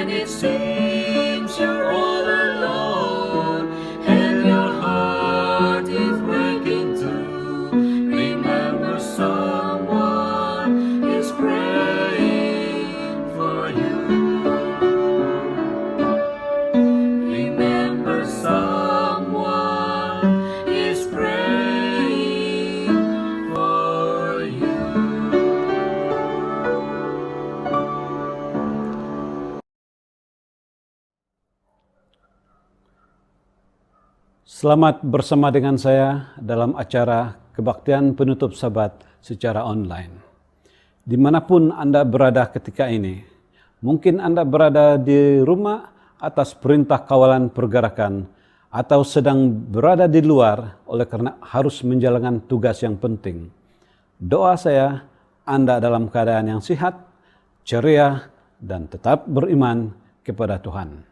when it seems you're all alone and your heart is breaking too. Remember someone is praying for you. Remember someone is praying for you. Selamat bersama dengan saya dalam acara Kebaktian Penutup Sabat secara online. Dimanapun Anda berada ketika ini, mungkin Anda berada di rumah atas perintah kawalan pergerakan atau sedang berada di luar oleh karena harus menjalankan tugas yang penting. Doa saya, Anda dalam keadaan yang sehat, ceria, dan tetap beriman kepada Tuhan.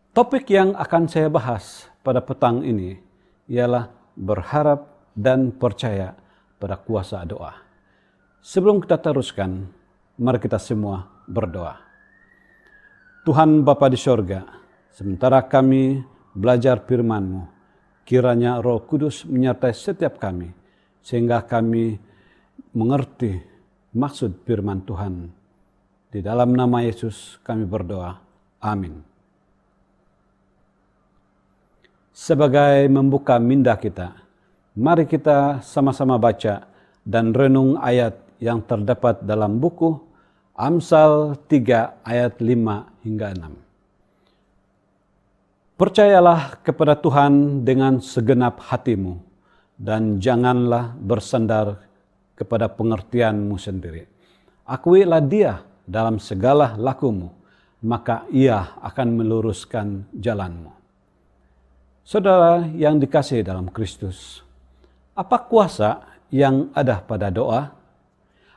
Topik yang akan saya bahas pada petang ini ialah berharap dan percaya pada kuasa doa. Sebelum kita teruskan, mari kita semua berdoa. Tuhan Bapa di sorga, sementara kami belajar firman-Mu, kiranya Roh Kudus menyertai setiap kami, sehingga kami mengerti maksud firman Tuhan. Di dalam nama Yesus kami berdoa. Amin. Sebagai membuka minda kita, mari kita sama-sama baca dan renung ayat yang terdapat dalam buku Amsal 3 ayat 5 hingga 6. Percayalah kepada Tuhan dengan segenap hatimu dan janganlah bersandar kepada pengertianmu sendiri. Akuilah Dia dalam segala lakumu, maka Ia akan meluruskan jalanmu. Saudara yang dikasihi dalam Kristus, apa kuasa yang ada pada doa?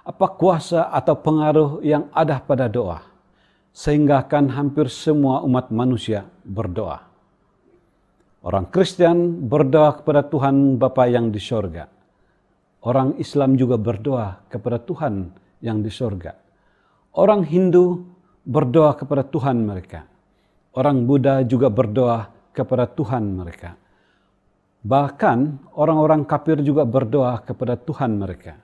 Apa kuasa atau pengaruh yang ada pada doa? Sehingga kan hampir semua umat manusia berdoa. Orang Kristen berdoa kepada Tuhan Bapa yang di sorga. Orang Islam juga berdoa kepada Tuhan yang di sorga. Orang Hindu berdoa kepada Tuhan mereka. Orang Buddha juga berdoa kepada Tuhan mereka. Bahkan orang-orang kafir juga berdoa kepada Tuhan mereka.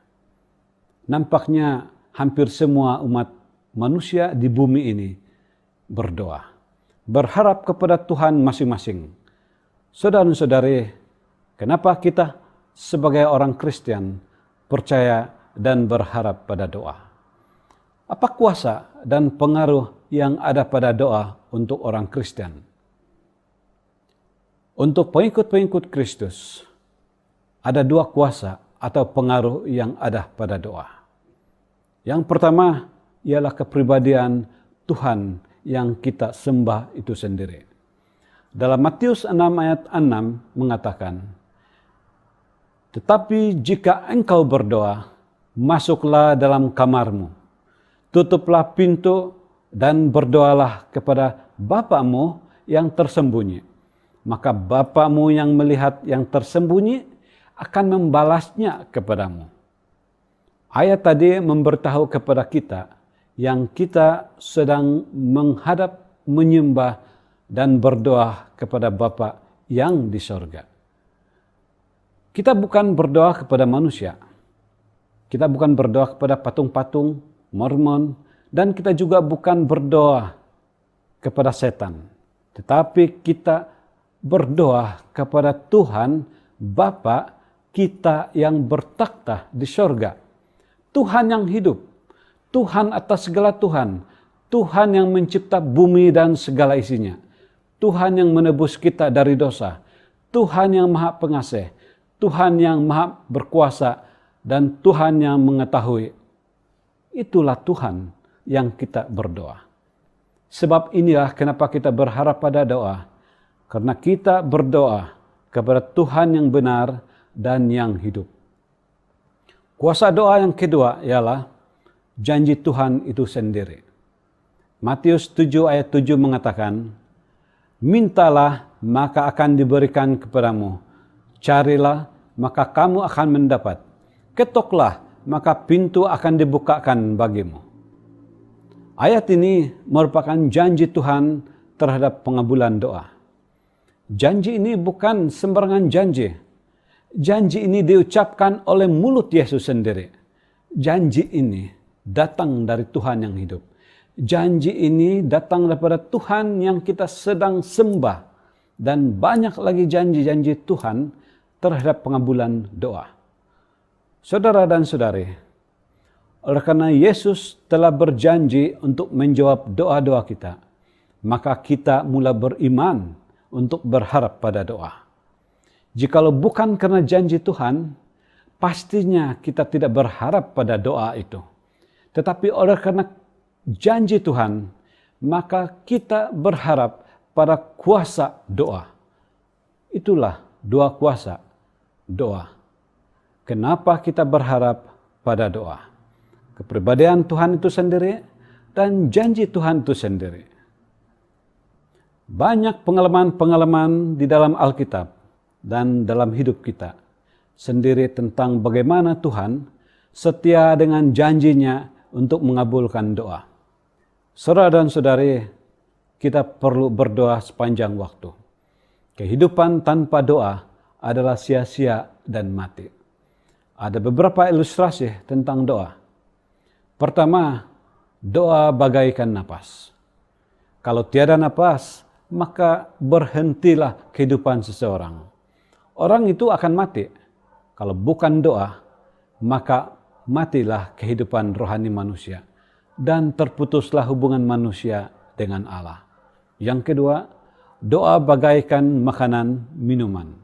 Nampaknya hampir semua umat manusia di bumi ini berdoa, berharap kepada Tuhan masing-masing. Saudara-saudari, kenapa kita sebagai orang Kristen percaya dan berharap pada doa? Apa kuasa dan pengaruh yang ada pada doa untuk orang Kristen? Untuk pengikut-pengikut Kristus, ada dua kuasa atau pengaruh yang ada pada doa. Yang pertama ialah kepribadian Tuhan yang kita sembah itu sendiri. Dalam Matius 6 ayat 6 mengatakan, "Tetapi jika engkau berdoa, masuklah dalam kamarmu, tutuplah pintu dan berdoalah kepada Bapamu yang tersembunyi. Maka Bapamu yang melihat yang tersembunyi akan membalasnya kepadamu." Ayat tadi memberitahu kepada kita yang kita sedang menghadap, menyembah, dan berdoa kepada Bapa yang di sorga. Kita bukan berdoa kepada manusia. Kita bukan berdoa kepada patung-patung, mormon, dan kita juga bukan berdoa kepada setan. Tetapi kita berdoa kepada Tuhan Bapa kita yang bertakhta di sorga. Tuhan yang hidup, Tuhan atas segala Tuhan, Tuhan yang mencipta bumi dan segala isinya, Tuhan yang menebus kita dari dosa, Tuhan yang maha pengasih, Tuhan yang maha berkuasa, dan Tuhan yang mengetahui. Itulah Tuhan yang kita berdoa. Sebab inilah kenapa kita berharap pada doa. Karena kita berdoa kepada Tuhan yang benar dan yang hidup. Kuasa doa yang kedua ialah janji Tuhan itu sendiri. Matius 7 ayat 7 mengatakan, "Mintalah maka akan diberikan kepadamu. Carilah maka kamu akan mendapat. Ketoklah maka pintu akan dibukakan bagimu." Ayat ini merupakan janji Tuhan terhadap pengabulan doa. Janji ini bukan sembarangan janji. Janji ini diucapkan oleh mulut Yesus sendiri. Janji ini datang dari Tuhan yang hidup. Janji ini datang daripada Tuhan yang kita sedang sembah. Dan banyak lagi janji-janji Tuhan terhadap pengabulan doa. Saudara dan saudari, oleh karena Yesus telah berjanji untuk menjawab doa-doa kita, maka kita mulai beriman untuk berharap pada doa. Jikalau bukan karena janji Tuhan, pastinya kita tidak berharap pada doa itu. Tetapi oleh karena janji Tuhan, maka kita berharap pada kuasa doa. Itulah dua kuasa doa. Kenapa kita berharap pada doa? Kepribadian Tuhan itu sendiri dan janji Tuhan itu sendiri. Banyak pengalaman-pengalaman di dalam Alkitab dan dalam hidup kita sendiri tentang bagaimana Tuhan setia dengan janjinya untuk mengabulkan doa. Saudara dan saudari, kita perlu berdoa sepanjang waktu. Kehidupan tanpa doa adalah sia-sia dan mati. Ada beberapa ilustrasi tentang doa. Pertama, doa bagaikan napas. Kalau tiada napas, maka berhentilah kehidupan seseorang. Orang itu akan mati. Kalau bukan doa, maka matilah kehidupan rohani manusia. Dan terputuslah hubungan manusia dengan Allah. Yang kedua, doa bagaikan makanan minuman.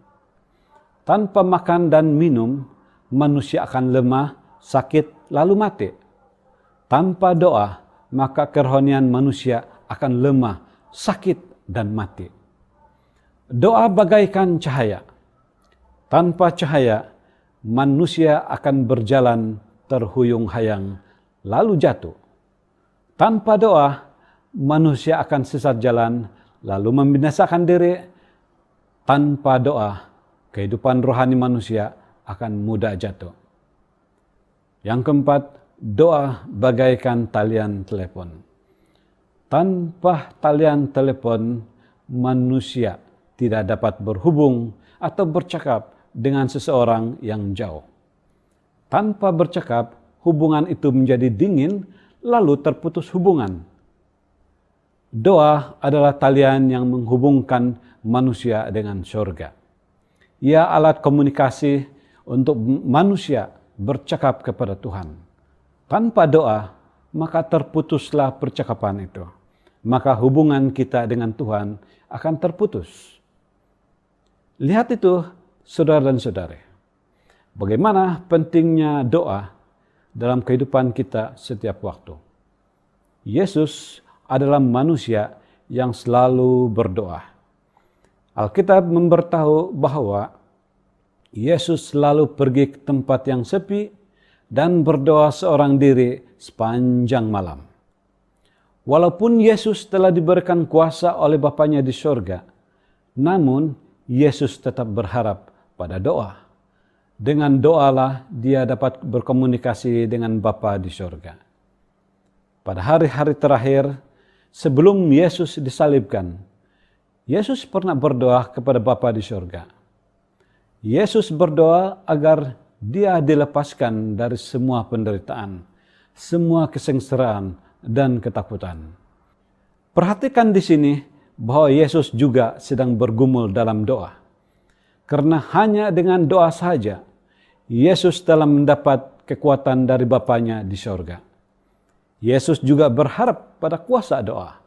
Tanpa makan dan minum, manusia akan lemah, sakit, lalu mati. Tanpa doa, maka kerohanian manusia akan lemah, sakit, dan mati. Doa bagaikan cahaya. Tanpa cahaya, manusia akan berjalan terhuyung-hayang, lalu jatuh. Tanpa doa, manusia akan sesat jalan, lalu membinasakan diri. Tanpa doa, kehidupan rohani manusia akan mudah jatuh. Yang keempat, doa bagaikan talian telepon. Tanpa talian telepon, manusia tidak dapat berhubung atau bercakap dengan seseorang yang jauh. Tanpa bercakap, hubungan itu menjadi dingin, lalu terputus hubungan. Doa adalah talian yang menghubungkan manusia dengan surga. Ia alat komunikasi untuk manusia bercakap kepada Tuhan. Tanpa doa, maka terputuslah percakapan itu. Maka hubungan kita dengan Tuhan akan terputus. Lihat itu, saudara dan saudari. Bagaimana pentingnya doa dalam kehidupan kita setiap waktu. Yesus adalah manusia yang selalu berdoa. Alkitab memberitahu bahwa Yesus selalu pergi ke tempat yang sepi dan berdoa seorang diri sepanjang malam. Walaupun Yesus telah diberikan kuasa oleh Bapanya di surga, namun Yesus tetap berharap pada doa. Dengan doalah dia dapat berkomunikasi dengan Bapa di surga. Pada hari-hari terakhir, sebelum Yesus disalibkan, Yesus pernah berdoa kepada Bapa di surga. Yesus berdoa agar dia dilepaskan dari semua penderitaan, semua kesengsaraan, dan ketakutan. Perhatikan di sini bahwa Yesus juga sedang bergumul dalam doa. Karena hanya dengan doa saja, Yesus telah mendapat kekuatan dari Bapanya di surga. Yesus juga berharap pada kuasa doa.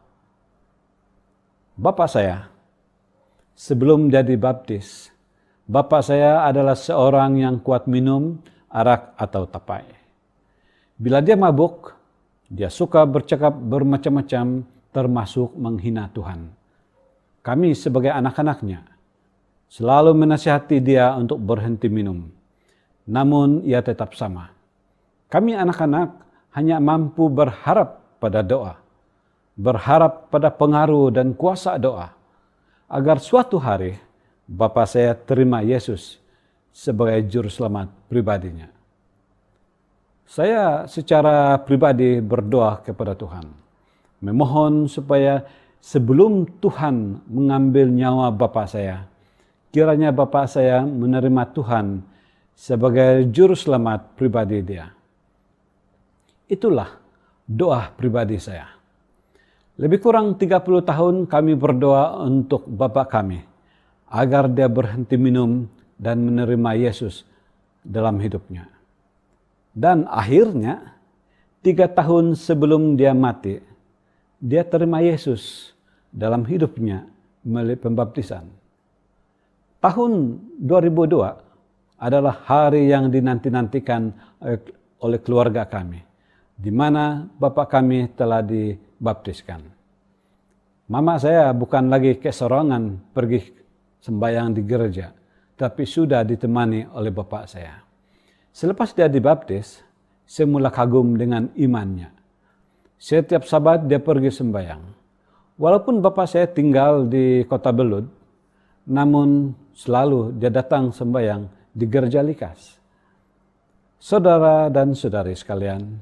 Bapak saya, sebelum jadi baptis, Bapak saya adalah seorang yang kuat minum arak atau tapai. Bila dia mabuk, dia suka bercakap bermacam-macam termasuk menghina Tuhan. Kami sebagai anak-anaknya selalu menasihati dia untuk berhenti minum. Namun ia tetap sama. Kami anak-anak hanya mampu berharap pada doa. Berharap pada pengaruh dan kuasa doa. Agar suatu hari Bapa saya terima Yesus sebagai juru selamat pribadinya. Saya secara pribadi berdoa kepada Tuhan. memohon supaya sebelum Tuhan mengambil nyawa bapak saya, kiranya bapak saya menerima Tuhan sebagai juru selamat pribadi dia. Itulah doa pribadi saya. Lebih kurang 30 tahun kami berdoa untuk bapak kami, agar dia berhenti minum dan menerima Yesus dalam hidupnya. Dan akhirnya 3 tahun sebelum dia mati, dia terima Yesus dalam hidupnya melalui pembaptisan. Tahun 2002 adalah hari yang dinanti-nantikan oleh keluarga kami, di mana bapak kami telah dibaptiskan. Mama saya bukan lagi kesorangan pergi sembahyang di gereja, tapi sudah ditemani oleh bapak saya. Selepas dia dibaptis, saya mulai kagum dengan imannya. Setiap Sabat dia pergi sembahyang. Walaupun bapak saya tinggal di Kota Belud, namun selalu dia datang sembahyang di Gereja Likas. Saudara dan saudari sekalian,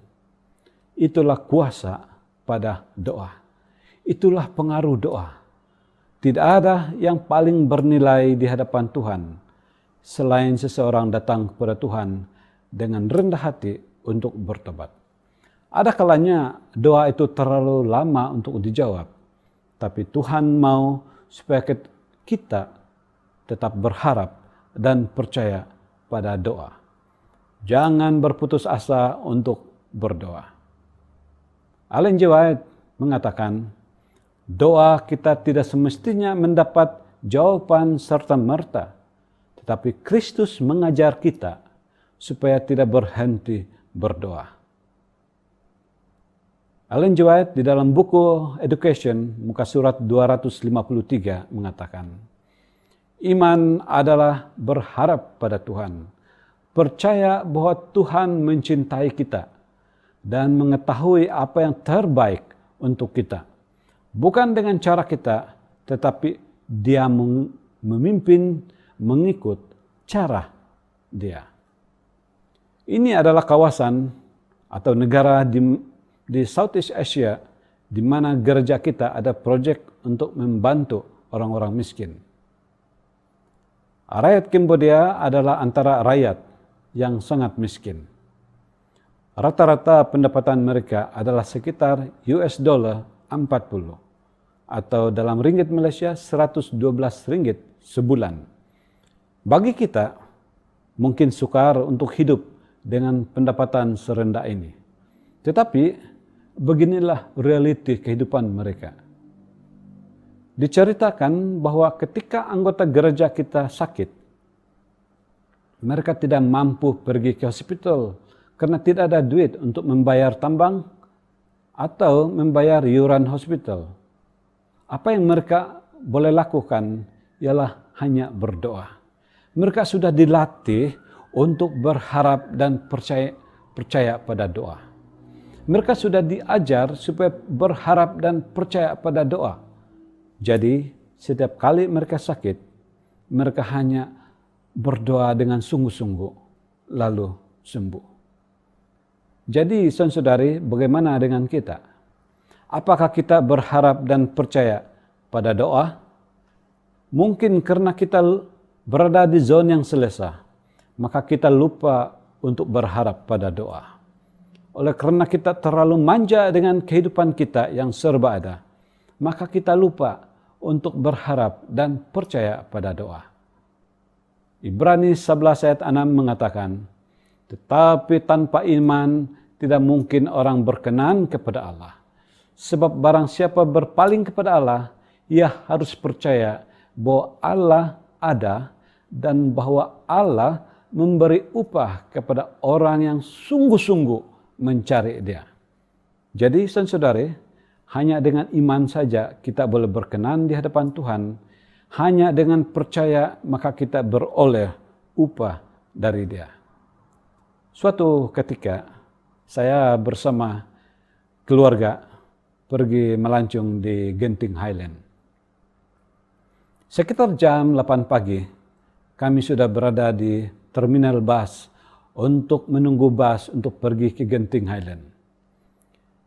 itulah kuasa pada doa. Itulah pengaruh doa. Tidak ada yang paling bernilai di hadapan Tuhan selain seseorang datang kepada Tuhan dengan rendah hati untuk bertobat. Ada kalanya doa itu terlalu lama untuk dijawab, tapi Tuhan mau supaya kita tetap berharap dan percaya pada doa. Jangan berputus asa untuk berdoa. Ellen G. White mengatakan, doa kita tidak semestinya mendapat jawaban serta-merta, tetapi Kristus mengajar kita supaya tidak berhenti berdoa. Ellen G. White di dalam buku Education, muka surat 253 mengatakan, iman adalah berharap pada Tuhan, percaya bahwa Tuhan mencintai kita dan mengetahui apa yang terbaik untuk kita. Bukan dengan cara kita, tetapi Dia memimpin mengikut cara Dia. Ini adalah kawasan atau negara di Southeast Asia di mana gereja kita ada proyek untuk membantu orang-orang miskin. Rakyat Kambodia adalah antara rakyat yang sangat miskin. Rata-rata pendapatan mereka adalah sekitar US dollar 40 atau dalam ringgit Malaysia 112 ringgit sebulan. Bagi kita mungkin sukar untuk hidup dengan pendapatan serendah ini. Tetapi beginilah realiti kehidupan mereka. Diceritakan bahwa ketika anggota gereja kita sakit, mereka tidak mampu pergi ke hospital karena tidak ada duit untuk membayar tambang atau membayar iuran hospital. Apa yang mereka boleh lakukan ialah hanya berdoa. Mereka sudah dilatih untuk berharap dan percaya pada doa. Mereka sudah diajar supaya berharap dan percaya pada doa. Jadi setiap kali mereka sakit, mereka hanya berdoa dengan sungguh-sungguh, lalu sembuh. Jadi saudari, bagaimana dengan kita? Apakah kita berharap dan percaya pada doa? Mungkin karena kita berada di zona yang selesa, maka kita lupa untuk berharap pada doa. Oleh karena kita terlalu manja dengan kehidupan kita yang serba ada, maka kita lupa untuk berharap dan percaya pada doa. Ibrani 11 ayat 6 mengatakan, tetapi tanpa iman tidak mungkin orang berkenan kepada Allah. Sebab barang siapa berpaling kepada Allah, ia harus percaya bahwa Allah ada dan bahwa Allah memberi upah kepada orang yang sungguh-sungguh mencari Dia. Jadi saudari, hanya dengan iman saja kita boleh berkenan di hadapan Tuhan. Hanya dengan percaya maka kita beroleh upah dari Dia. Suatu ketika saya bersama keluarga pergi melancong di Genting Highland. Sekitar jam 8 pagi, kami sudah berada di terminal bus untuk menunggu bus untuk pergi ke Genting Highland.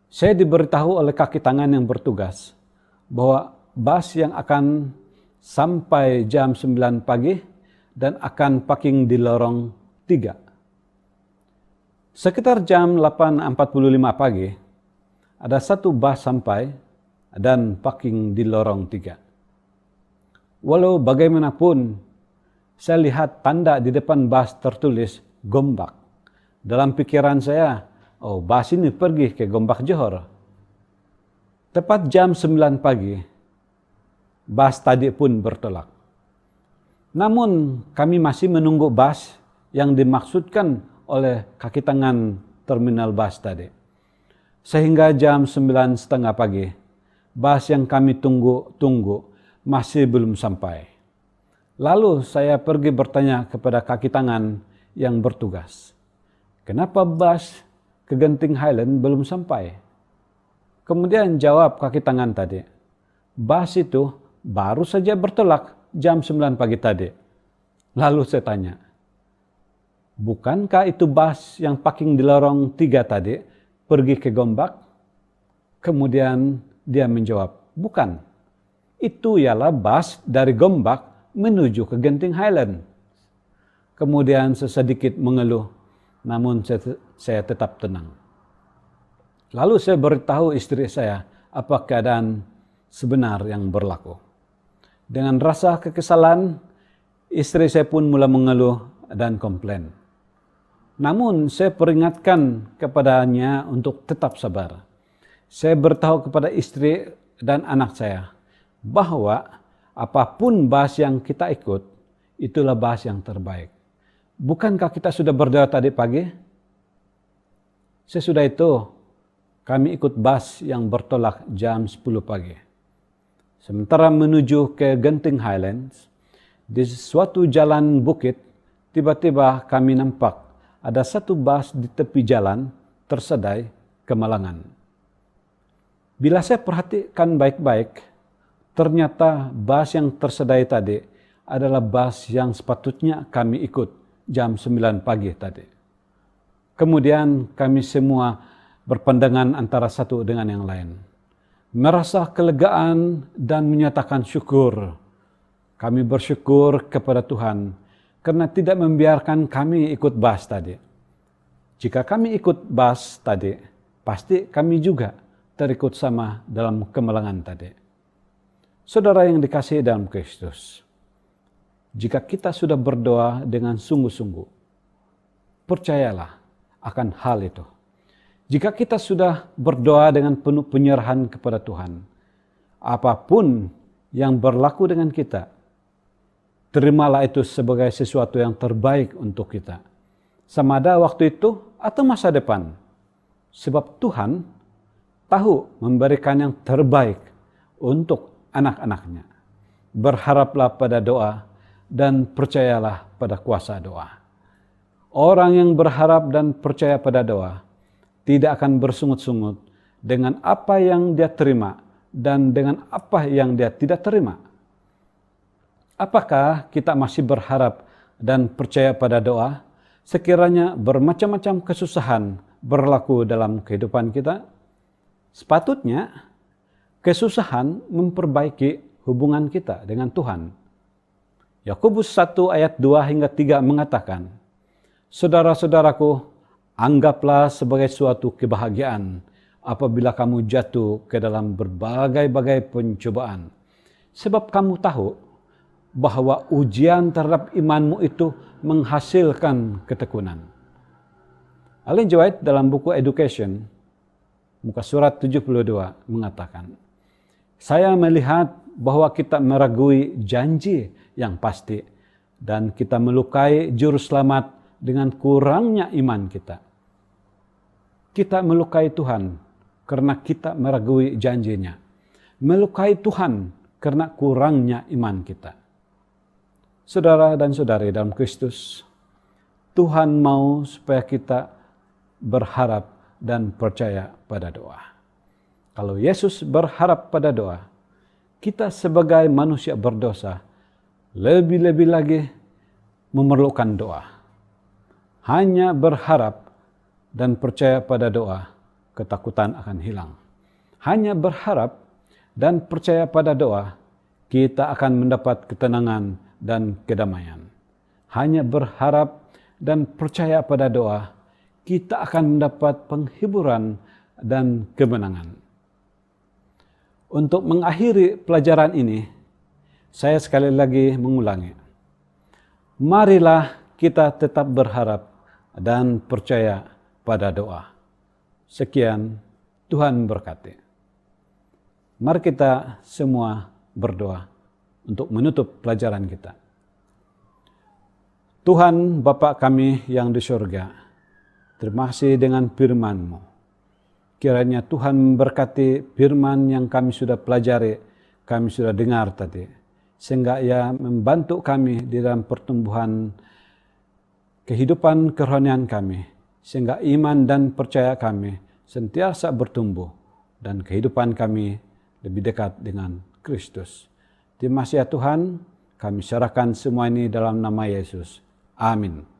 Saya diberitahu oleh kaki tangan yang bertugas bahwa bus yang akan sampai jam 9 pagi dan akan parking di lorong 3. Sekitar jam 8.45 pagi, ada satu bus sampai dan parking di lorong 3. Walau bagaimanapun, saya lihat tanda di depan bus tertulis Gombak. Dalam pikiran saya, oh, bus ini pergi ke Gombak Johor. Tepat jam 9 pagi, bus tadi pun bertolak. Namun kami masih menunggu bus yang dimaksudkan oleh kaki tangan terminal bus tadi. Sehingga jam 9.30 pagi, bus yang kami tunggu masih belum sampai. Lalu saya pergi bertanya kepada kaki tangan yang bertugas, kenapa bus ke Genting Highland belum sampai? Kemudian jawab kaki tangan tadi, bus itu baru saja bertolak jam 9 pagi tadi. Lalu saya tanya, bukankah itu bus yang parking di lorong 3 tadi pergi ke Gombak? Kemudian dia menjawab, bukan. Itu ialah bus dari Gombak menuju ke Genting Highland. Kemudian sesedikit mengeluh, namun saya tetap tenang. Lalu saya beritahu istri saya apa keadaan sebenar yang berlaku. Dengan rasa kekesalan, istri saya pun mulai mengeluh dan komplain. Namun saya peringatkan kepadanya untuk tetap sabar. Saya beritahu kepada istri dan anak saya bahwa apapun bus yang kita ikut, itulah bus yang terbaik. Bukankah kita sudah berdoa tadi pagi? Sesudah itu, kami ikut bus yang bertolak jam 10 pagi. Sementara menuju ke Genting Highlands, di suatu jalan bukit, tiba-tiba kami nampak ada satu bus di tepi jalan tersedai kemalangan. Bila saya perhatikan baik-baik, ternyata bus yang tersedai tadi adalah bus yang sepatutnya kami ikut jam 9 pagi tadi. Kemudian kami semua berpandangan antara satu dengan yang lain, merasa kelegaan dan menyatakan syukur. Kami bersyukur kepada Tuhan karena tidak membiarkan kami ikut bus tadi. Jika kami ikut bus tadi, pasti kami juga terikut sama dalam kemalangan tadi. Saudara yang dikasihi dalam Kristus, jika kita sudah berdoa dengan sungguh-sungguh, percayalah akan hal itu. Jika kita sudah berdoa dengan penuh penyerahan kepada Tuhan, apapun yang berlaku dengan kita, terimalah itu sebagai sesuatu yang terbaik untuk kita. Sama ada waktu itu atau masa depan. Sebab Tuhan tahu memberikan yang terbaik untuk anak-anaknya. Berharaplah pada doa dan percayalah pada kuasa doa. Orang yang berharap dan percaya pada doa tidak akan bersungut-sungut dengan apa yang dia terima dan dengan apa yang dia tidak terima. Apakah kita masih berharap dan percaya pada doa sekiranya bermacam-macam kesusahan berlaku dalam kehidupan kita? Sepatutnya kesusahan memperbaiki hubungan kita dengan Tuhan. Yakobus 1 ayat 2 hingga 3 mengatakan, saudara-saudaraku, anggaplah sebagai suatu kebahagiaan apabila kamu jatuh ke dalam berbagai-bagai pencobaan. Sebab kamu tahu bahwa ujian terhadap imanmu itu menghasilkan ketekunan. Ellen G. White dalam buku Education, muka surat 72 mengatakan, saya melihat bahwa kita meragui janji yang pasti dan kita melukai juru selamat dengan kurangnya iman kita. Kita melukai Tuhan karena kita meragui janjinya. Melukai Tuhan karena kurangnya iman kita. Saudara dan saudari dalam Kristus, Tuhan mau supaya kita berharap dan percaya pada doa. Kalau Yesus berharap pada doa, kita sebagai manusia berdosa lebih-lebih lagi memerlukan doa. Hanya berharap dan percaya pada doa, ketakutan akan hilang. Hanya berharap dan percaya pada doa, kita akan mendapat ketenangan dan kedamaian. Hanya berharap dan percaya pada doa, kita akan mendapat penghiburan dan kemenangan. Untuk mengakhiri pelajaran ini, saya sekali lagi mengulangi. Marilah kita tetap berharap dan percaya pada doa. Sekian, Tuhan berkati. Mari kita semua berdoa untuk menutup pelajaran kita. Tuhan Bapa kami yang di surga, terima kasih dengan firman-Mu. Kiranya Tuhan memberkati firman yang kami sudah pelajari, kami sudah dengar tadi, sehingga ia membantu kami di dalam pertumbuhan kehidupan kerohanian kami, sehingga iman dan percaya kami sentiasa bertumbuh dan kehidupan kami lebih dekat dengan Kristus. Terima kasih ya Tuhan, kami serahkan semua ini dalam nama Yesus. Amin.